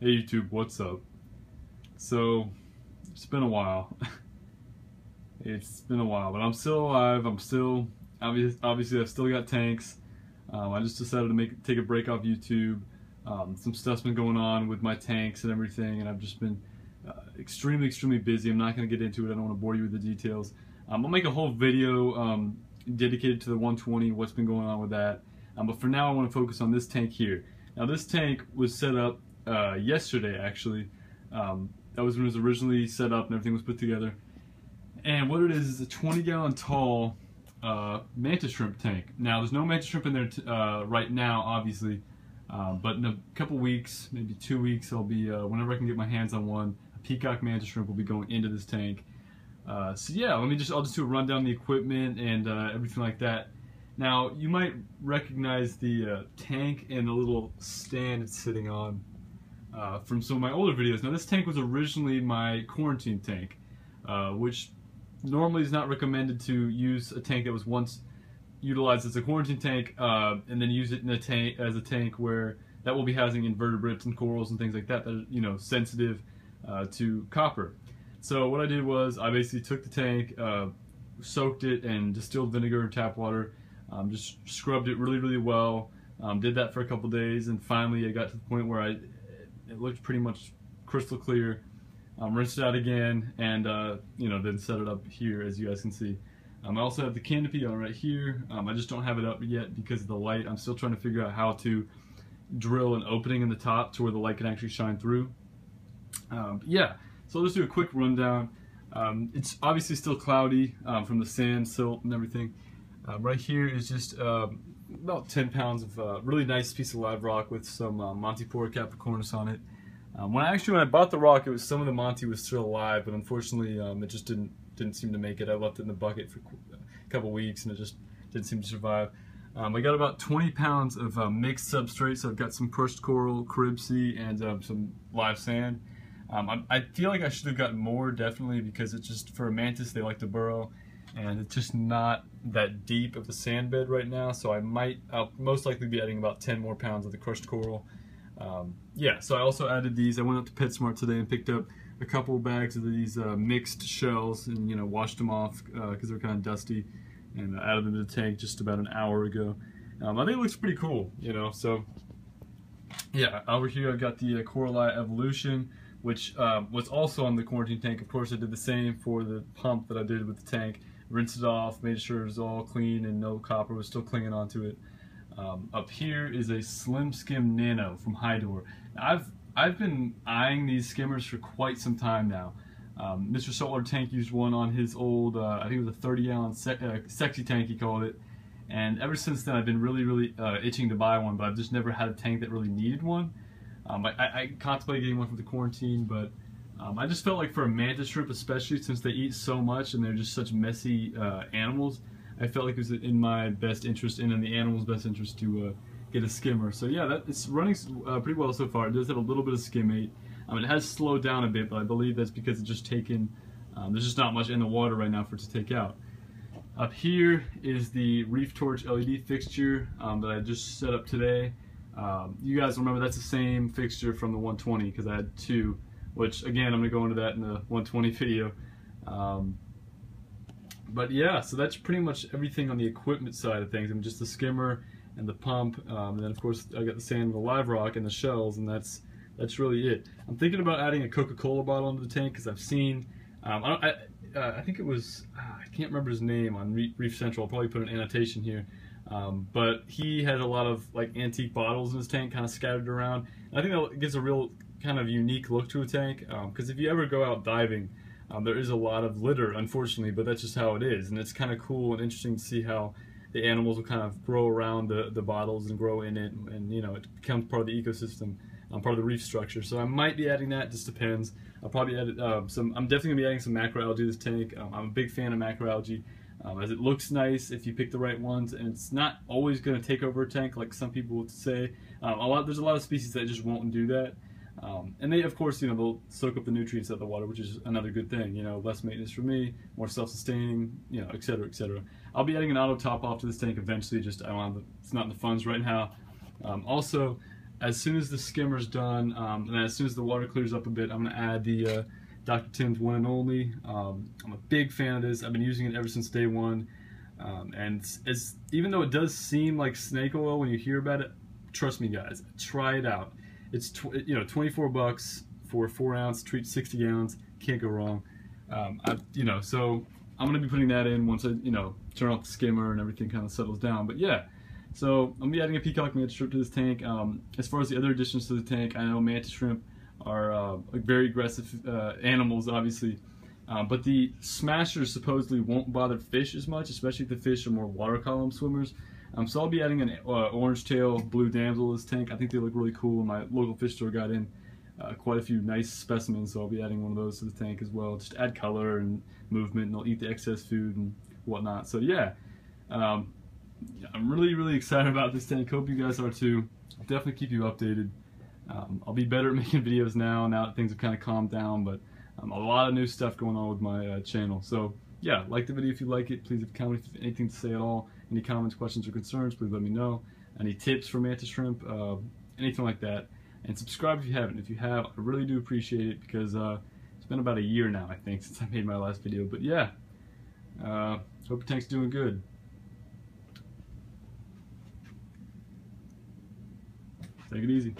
Hey YouTube, what's up? So, it's been a while. It's been a while, but I'm still alive. I'm still, obviously I've still got tanks. I just decided to take a break off YouTube. Some stuff's been going on with my tanks and everything, and I've just been extremely busy. I'm not going to get into it. I don't want to bore you with the details. I'll make a whole video dedicated to the 120, what's been going on with that. But for now, I want to focus on this tank here. Now, this tank was set up yesterday, actually. That was when it was originally set up and everything was put together. And what it is a 20-gallon tall Mantis shrimp tank. Now, there's no Mantis shrimp in there right now, obviously. But in a couple weeks, maybe 2 weeks, I'll be, whenever I can get my hands on one, a peacock Mantis shrimp will be going into this tank. So yeah, I'll just do a rundown of the equipment and everything like that. Now, you might recognize the tank and the little stand it's sitting on from some of my older videos. Now, this tank was originally my quarantine tank, which normally is not recommended to use a tank that was once utilized as a quarantine tank and then use it in a tank as a tank where that will be housing invertebrates and corals and things like that that are, you know, sensitive to copper. So what I did was I basically took the tank, soaked it in distilled vinegar and tap water, just scrubbed it really well, did that for a couple days, and finally I got to the point where it looked pretty much crystal clear. Rinsed it out again, and you know, then set it up here as you guys can see. I also have the canopy on right here. I just don't have it up yet because of the light. I'm still trying to figure out how to drill an opening in the top to where the light can actually shine through. Yeah, so I'll just do a quick rundown. It's obviously still cloudy from the sand, silt, and everything. Right here is just about 10 pounds of really nice piece of live rock with some Montipora capricornus on it. When I bought the rock, it was some of the Monty was still alive, but unfortunately it just didn't seem to make it. I left it in the bucket for a couple weeks and it just didn't seem to survive. I got about 20 pounds of mixed substrate, so I've got some crushed coral, crib sea, and some live sand. I feel like I should have gotten more, definitely, because it's just, for a mantis, they like to burrow, and it's just not that deep of a sand bed right now, so I'll most likely be adding about 10 more pounds of the crushed coral. Yeah, so I also added these. I went up to PetSmart today and picked up a couple bags of these mixed shells and, you know, washed them off because they're kind of dusty, and added them to the tank just about an hour ago. I think it looks pretty cool, you know. So yeah, over here I've got the Coralie Evolution, which was also on the quarantine tank. Of course, I did the same for the pump that I did with the tank. Rinsed it off, made sure it was all clean and no copper was still clinging onto it. Up here is a Slim Skim Nano from Hydor. Now, I've been eyeing these skimmers for quite some time now. Mr. Saltwater Tank used one on his old, I think it was a 30-gallon sexy tank, he called it. And ever since then, I've been really itching to buy one, but I've just never had a tank that really needed one. I contemplated getting one for the quarantine, but I just felt like for a mantis shrimp, especially since they eat so much and they're just such messy animals, I felt like it was in my best interest and in the animal's best interest to get a skimmer. So yeah, it's running pretty well so far. It does have a little bit of skimmate. It has slowed down a bit, but I believe that's because it's just taken, there's just not much in the water right now for it to take out. Up here is the Reef Torch LED fixture that I just set up today. You guys remember that's the same fixture from the 120 because I had two, which again, I'm going to go into that in the 120 video. But yeah, so that's pretty much everything on the equipment side of things. Just the skimmer and the pump, and then of course I got the sand and the live rock and the shells, and that's really it. I'm thinking about adding a Coca-Cola bottle into the tank because I've seen, I think it was, I can't remember his name on Reef Central. I'll probably put an annotation here. But he had a lot of like antique bottles in his tank kind of scattered around. And I think that gives a real kind of unique look to a tank, because if you ever go out diving, there is a lot of litter, unfortunately, but that's just how it is. And it's kind of cool and interesting to see how the animals will kind of grow around the bottles and grow in it, and you know, it becomes part of the ecosystem, part of the reef structure. So I might be adding that, just depends. I'll probably add I'm definitely gonna be adding some macroalgae to this tank. I'm a big fan of macroalgae, as it looks nice if you pick the right ones, and it's not always gonna take over a tank like some people would say. There's a lot of species that just won't do that. And they, of course, you know, they'll soak up the nutrients out of the water, which is another good thing. You know, less maintenance for me, more self-sustaining, you know, etc., etc. I'll be adding an auto top off to this tank eventually. Just it's not in the funds right now. Also, as soon as the skimmer's done, and as soon as the water clears up a bit, I'm going to add the Dr. Tim's One and Only. I'm a big fan of this. I've been using it ever since day one. And even though it does seem like snake oil when you hear about it, trust me guys, try it out. It's 24 bucks for a 4-ounce, treat 60 gallons, can't go wrong. So I'm gonna be putting that in once I turn off the skimmer and everything kind of settles down. But yeah, so I'm gonna be adding a peacock mantis shrimp to this tank. As far as the other additions to the tank, I know mantis shrimp are very aggressive animals, obviously. But the smashers supposedly won't bother fish as much, especially if the fish are more water column swimmers. So I'll be adding an orange tail blue damsel to this tank. I think they look really cool. My local fish store got in quite a few nice specimens, so I'll be adding one of those to the tank as well. Just add color and movement, and they'll eat the excess food and whatnot. So yeah, I'm really excited about this tank. Hope you guys are too. I'll definitely keep you updated. I'll be better at making videos now that things have kind of calmed down, but a lot of new stuff going on with my channel. So yeah, like the video if you like it. Please, if you have anything to say at all, any comments, questions, or concerns, please let me know. Any tips for mantis shrimp, anything like that. And subscribe if you haven't. If you have, I really do appreciate it, because it's been about a year now, I think, since I made my last video. But yeah, hope your tank's doing good. Take it easy.